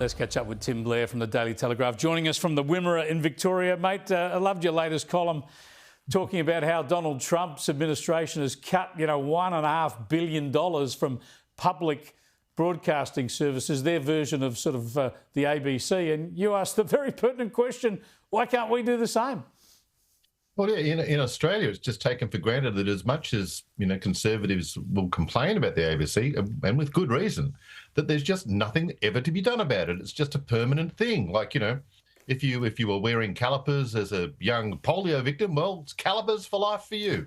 Let's catch up with Tim Blair from the Daily Telegraph, joining us from the Wimmera in Victoria. Mate, I loved your latest column talking about how Donald Trump's administration has cut, $1.5 billion from public broadcasting services, their version of sort of the ABC. And you asked the very pertinent question, why can't we do the same? Well, yeah, in Australia, it's just taken for granted that as much as, Conservatives will complain about the ABC, and with good reason, that there's just nothing ever to be done about it. It's just a permanent thing. Like, if you were wearing calipers as a young polio victim, well, it's calipers for life for you.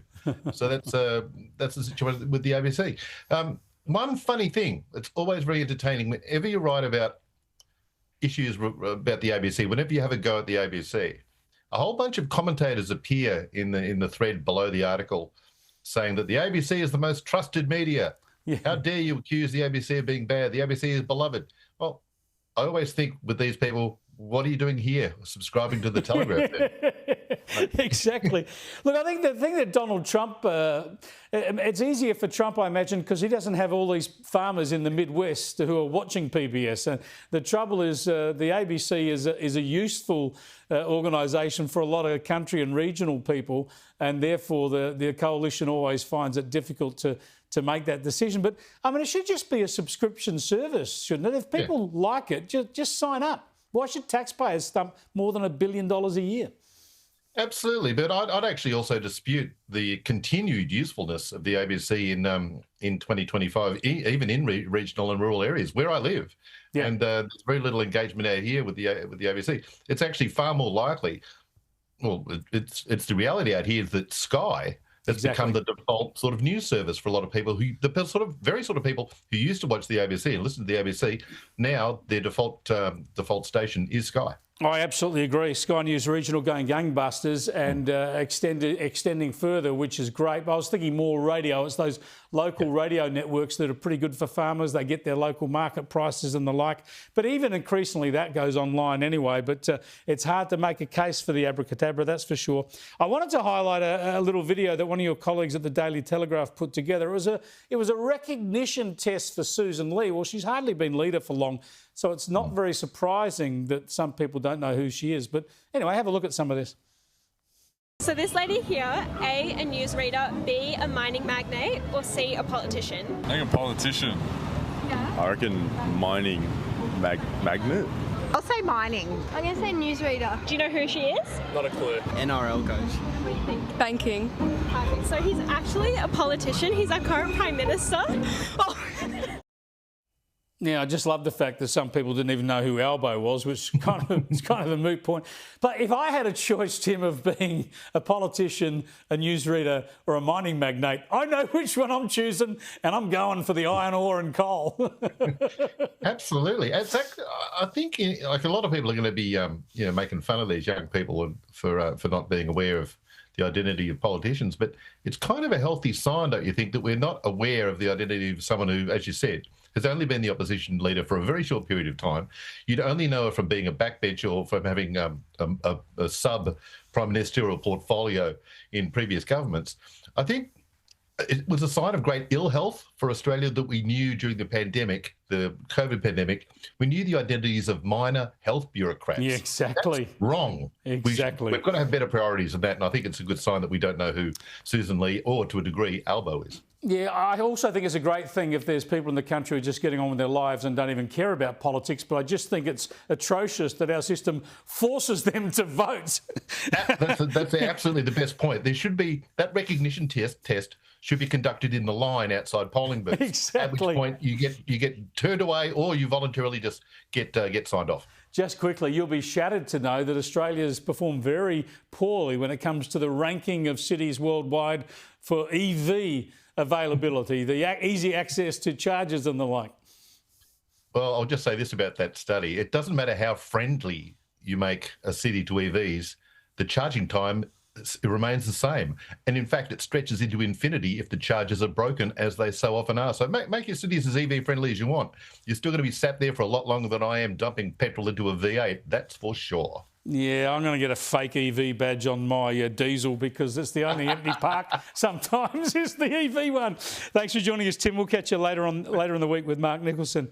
So that's the situation with the ABC. One funny thing, it's always very entertaining whenever you write about issues about the ABC, whenever you have a go at the ABC, a whole bunch of commentators appear in the thread below the article saying that the ABC is the most trusted media. Yeah. How dare you accuse the ABC of being bad? The ABC is beloved. Well, I always think with these people, what are you doing here, subscribing to the Telegraph? Exactly. Look, I think the thing that Donald Trump, it's easier for Trump, I imagine, because he doesn't have all these farmers in the Midwest who are watching PBS. And the trouble is the ABC is a useful organisation for a lot of country and regional people, and therefore the coalition always finds it difficult to make that decision. But, I mean, it should just be a subscription service, shouldn't it? If people like it, just sign up. Why should taxpayers stump more than $1 billion a year? Absolutely, but I'd actually also dispute the continued usefulness of the ABC in 2025, even in regional and rural areas where I live. Yeah. And there's very little engagement out here with the ABC. It's actually far more likely. Well, it's the reality out here is that Sky has become the default sort of news service for a lot of people very sort of people who used to watch the ABC and listen to the ABC. Now their default station is Sky. I absolutely agree. Sky News Regional going gangbusters and extending further, which is great. But I was thinking more radio. It's those local radio networks that are pretty good for farmers. They get their local market prices and the like. But even increasingly that goes online anyway. But it's hard to make a case for the abracadabra, that's for sure. I wanted to highlight a little video that one of your colleagues at the Daily Telegraph put together. It was a recognition test for Susan Lee. Well, she's hardly been leader for long, so it's not very surprising that some people don't know who she is. But anyway, have a look at some of this. So this lady here, A, a newsreader, B, a mining magnate, or C, a politician? I think a politician. Yeah. I reckon mining magnet. I'll say mining. I'm going to say newsreader. Do you know who she is? Not a clue. NRL coach. What do you think? Banking. Perfect. So he's actually a politician. He's our current Prime Minister. Oh. Yeah, I just love the fact that some people didn't even know who Albo was, which is kind of a moot point. But if I had a choice, Tim, of being a politician, a newsreader or a mining magnate, I know which one I'm choosing, and I'm going for the iron ore and coal. Absolutely. I think like a lot of people are going to be making fun of these young people for not being aware of the identity of politicians. But it's kind of a healthy sign, don't you think, that we're not aware of the identity of someone who, as you said, has only been the opposition leader for a very short period of time. You'd only know her from being a backbencher or from having a sub-prime ministerial portfolio in previous governments. I think it was a sign of great ill health for Australia that we knew during the pandemic, the COVID pandemic. We knew the identities of minor health bureaucrats. Yeah, exactly. That's wrong. Exactly. We've got to have better priorities than that, and I think it's a good sign that we don't know who Susan Lee or, to a degree, Albo is. Yeah, I also think it's a great thing if there's people in the country who are just getting on with their lives and don't even care about politics, but I just think it's atrocious that our system forces them to vote. That's absolutely the best point. There should be, that recognition test should be conducted in the line outside polling booths. Exactly. At which point you get turned away or you voluntarily just get signed off. Just quickly, you'll be shattered to know that Australia's performed very poorly when it comes to the ranking of cities worldwide for EV availability, the easy access to chargers and the like. Well, I'll just say this about that study. It doesn't matter how friendly you make a city to EVs, the charging time remains the same. And in fact, it stretches into infinity if the chargers are broken, as they so often are. So make your cities as EV friendly as you want. You're still going to be sat there for a lot longer than I am dumping petrol into a V8, that's for sure. Yeah, I'm going to get a fake EV badge on my diesel because it's the only empty park sometimes is the EV one. Thanks for joining us, Tim. We'll catch you later in the week with Mark Nicholson.